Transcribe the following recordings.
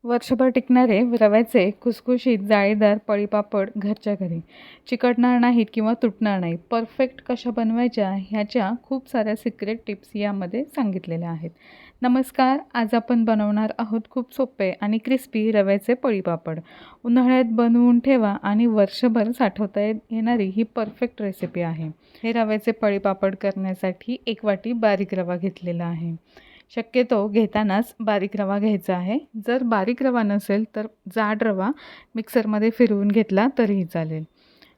वर्षभर टिकणारे रव्याचे खुसखुशीत जाळीदार पळीपापड घरच्या घरी चिकटणार नाहीत किंवा तुटणार नाहीत. परफेक्ट कशा बनवायच्या ह्याच्या खूप साऱ्या सिक्रेट टिप्स यामध्ये सांगितलेल्या आहेत. नमस्कार, आज आपण बनवणार आहोत खूप सोपे आणि क्रिस्पी रव्याचे पळीपापड. उन्हाळ्यात बनवून ठेवा आणि वर्षभर साठवता येणारी ही परफेक्ट रेसिपी आहे. हे रव्याचे पळीपापड करण्यासाठी 1 वाटी बारीक रवा घेतलेला आहे. शक्यतो घेतानाच बारीक रवा घ्यायचा आहे. जर बारीक रवा नसेल तर जाड रवा मिक्सरमध्ये फिरवून घेतला तरीही चालेल.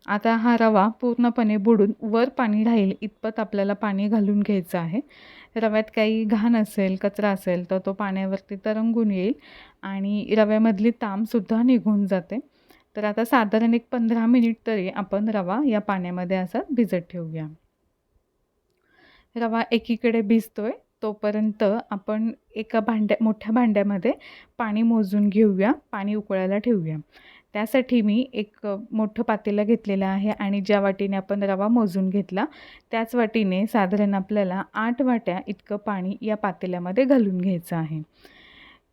आता हा रवा पूर्णपणे बुडून वर पाणी राहील इतपत आपल्याला पाणी घालून घ्यायचं आहे. रव्यात काही घाण असेल, कचरा असेल तर तो पाण्यावरती तरंगून येईल आणि रव्यामधली तामसुद्धा निघून जाते. तर आता साधारण एक 15 मिनिट तरी आपण रवा या पाण्यामध्ये असा भिजत ठेवूया. रवा एकीकडे भिजतोय तोपर्यंत आपण एका मोठ्या भांड्यामध्ये पाणी मोजून घेऊया, पाणी उकळायला ठेवूया. त्यासाठी मी एक मोठं पातेलं घेतलेलं आहे आणि ज्या वाटीने आपण रवा मोजून घेतला त्याच वाटीने साधारण आपल्याला 8 वाट्या इतकं पाणी या पातेल्यामध्ये घालून घ्यायचं आहे.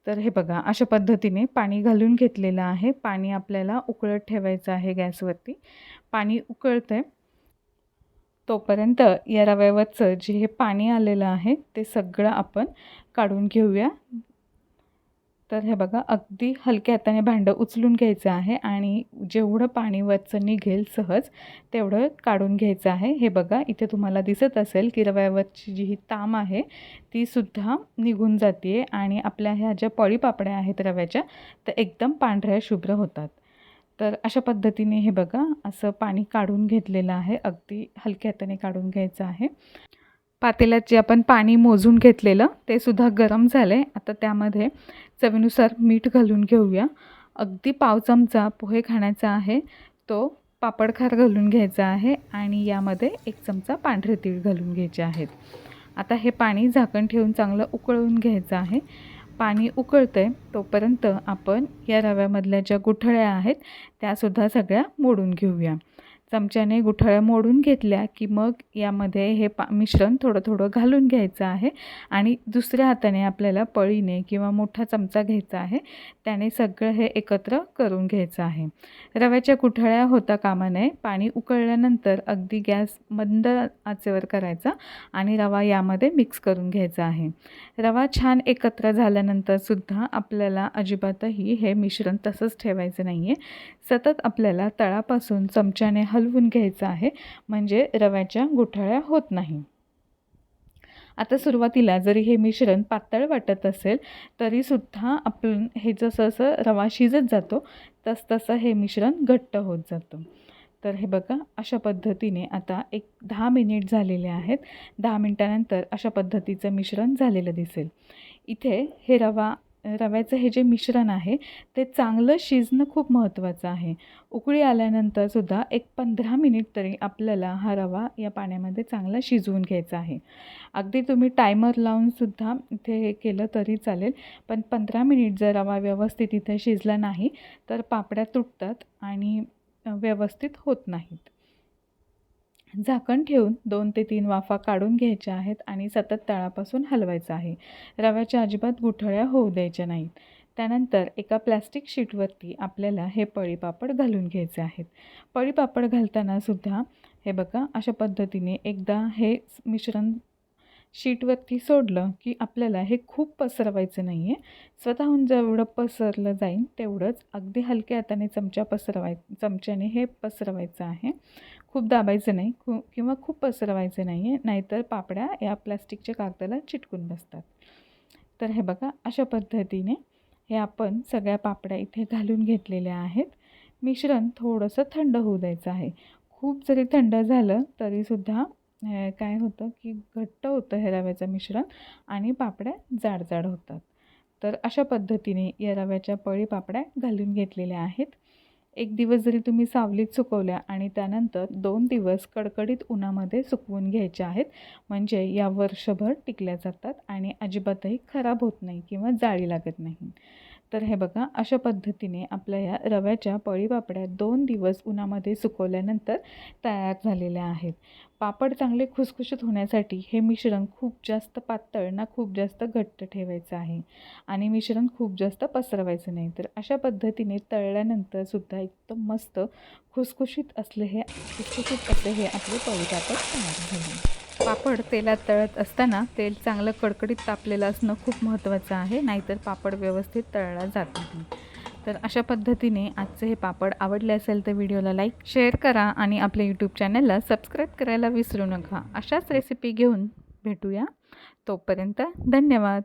तर हे बघा, अशा पद्धतीने पाणी घालून घेतलेलं आहे. पाणी आपल्याला उकळत ठेवायचं आहे गॅसवरती. पाणी उकळतंय तोपर्यंत या रव्यावरचं जे हे पाणी आलेलं आहे ते सगळं आपण काढून घेऊया. तर हे बघा, अगदी हलक्या हाताने भांडं उचलून घ्यायचं आहे आणि जेवढं पाणी वरचं निघेल सहज तेवढं काढून घ्यायचं आहे. हे बघा, इथे तुम्हाला दिसत असेल की रव्यावरची जी ही ताम आहे ती सुद्धा निघून जाते आणि आपल्या ह्या ज्या पळीपापड्या आहेत रव्याच्या त्या एकदम पांढऱ्या शुभ्र होतात. तर अशा पद्धतीने हे बघा, असं पाणी काढून घेतलेलं आहे. अगदी हलक्या हाताने काढून घ्यायचं आहे. पातेल्यात जे आपण पाणी मोजून घेतलेलं ते सुद्धा गरम झाले. आता त्यामध्ये चवीनुसार मीठ घालून घेऊया. अगदी पाव चमचा पोहे खाण्याचा आहे तो पापडखार घालून घ्यायचा आहे आणि यामध्ये 1 चमचा पांढरे तीळ घालून घ्यायचे आहेत. आता हे पाणी झाकण ठेवून चांगलं उकळून घ्यायचं आहे. पाणी उकळतंय तोपर्यंत आपण या रव्यामधल्या ज्या गुठळ्या आहेत त्यासुद्धा सगळ्या मोडून घेऊया. चमच्याने गुठळ्या मोडून घेतल्या की मग यामध्ये हे मिश्रण थोडं थोडं घालून घ्यायचं आहे आणि दुसऱ्या हाताने आपल्याला पळीने किंवा मोठा चमचा घ्यायचा आहे, त्याने सगळं हे एकत्र करून घ्यायचं आहे. रव्याच्या गुठळ्या होता कामा नये. पाणी उकळल्यानंतर अगदी गॅस मंद आचेवर करायचा आणि रवा यामध्ये मिक्स करून घ्यायचा आहे. रवा छान एकत्र झाल्यानंतर सुद्धा आपल्याला अजिबातही हे मिश्रण तसंच ठेवायचं नाही आहे. सतत आपल्याला तळापासून चमच्याने हलवून घ्यायचं आहे, म्हणजे रव्याच्या गुठळ्या होत नाही. आता सुरुवातीला जरी हे मिश्रण पातळ वाटत असेल तरीसुद्धा आपण हे जसं रवा शिजत जातो तसं हे मिश्रण घट्ट होत जातं. तर हे बघा, अशा पद्धतीने आता एक 10 मिनिट झालेले आहेत. 10 मिनिटानंतर अशा पद्धतीचं मिश्रण झालेलं दिसेल. इथे हे रव्याचं हे जे मिश्रण आहे ते चांगलं शिजणं खूप महत्त्वाचं आहे. उकळी आल्यानंतरसुद्धा एक 15 मिनिट तरी आपल्याला हा रवा या पाण्यामध्ये चांगला शिजवून घ्यायचा आहे. अगदी तुम्ही टायमर लावूनसुद्धा इथे हे केलं तरी चालेल, पण 15 मिनिट जर रवा व्यवस्थित इथे शिजला नाही तर पापड्या तुटतात आणि व्यवस्थित होत नाहीत. झाकण ठेवून 2 ते 3 वाफा काढून घ्यायच्या आहेत आणि सतत तळापासून हलवायचं आहे. रव्याच्या अजिबात गुठळ्या होऊ द्यायच्या नाहीत. त्यानंतर एका प्लॅस्टिक शीटवरती आपल्याला हे पळीपापड घालून घ्यायचे आहेत. पळीपापड घालताना सुद्धा हे बघा, अशा पद्धतीने एकदा हे मिश्रण शीटवरती सोडलं की आपल्याला हे खूप पसरवायचं नाही आहे. स्वतःहून जेवढं पसरलं जाईल तेवढंच अगदी हलक्या हाताने चमच्याने हे पसरवायचं आहे. खूप दाबायचं नाही किंवा खूप पसरवायचं नाही आहे, नाहीतर पापड्या या प्लॅस्टिकच्या कागदाला चिटकून बसतात. तर हे बघा, अशा पद्धतीने हे आपण सगळ्या पापड्या इथे घालून घेतलेल्या आहेत. मिश्रण थोडंसं थंड होऊ द्यायचं आहे. खूप जरी थंड झालं तरीसुद्धा काय होतं की घट्ट होतं हे रव्याचं मिश्रण आणि पापड्या जाड जाड होतात. तर अशा पद्धतीने या रव्याच्या पळीपापड्या घालून घेतलेल्या आहेत. 1 दिवस जरी तुम्ही सावलीत सुकवल्या आणि त्यानंतर 2 दिवस कडकडीत उन्हामध्ये सुकवून घ्यायच्या आहेत, म्हणजे या वर्षभर टिकल्या जातात आणि अजिबातही खराब होत नाही किंवा जाळी लागत नाही. तर हे बघा, अशा पद्धतीने आपल्या या रव्याच्या पळीपापड्या 2 दिवस उन्हामध्ये सुकवल्यानंतर तयार झालेल्या आहेत. पापड चांगले खुसखुशीत होण्यासाठी हे मिश्रण खूप जास्त पातळ ना खूप जास्त घट्ट ठेवायचं आहे आणि मिश्रण खूप जास्त पसरवायचं नाही. तर अशा पद्धतीने तळल्यानंतर सुद्धा एकदम मस्त खुसखुशीत असे हे आपले पळीपापड तयार झाले. पापड तेलात तळत असताना तेल चांगलं कडकडीत तापलेलं असणं खूप महत्त्वाचं आहे, नाहीतर पापड व्यवस्थित तळला जात नाही. तर अशा पद्धतीने आजचे हे पापड आवडले असेल तर व्हिडिओला लाईक, शेअर करा आणि आपल्या यूट्यूब चॅनलला सबस्क्राईब करायला विसरू नका. अशाच रेसिपी घेऊन भेटूया. तोपर्यंत धन्यवाद.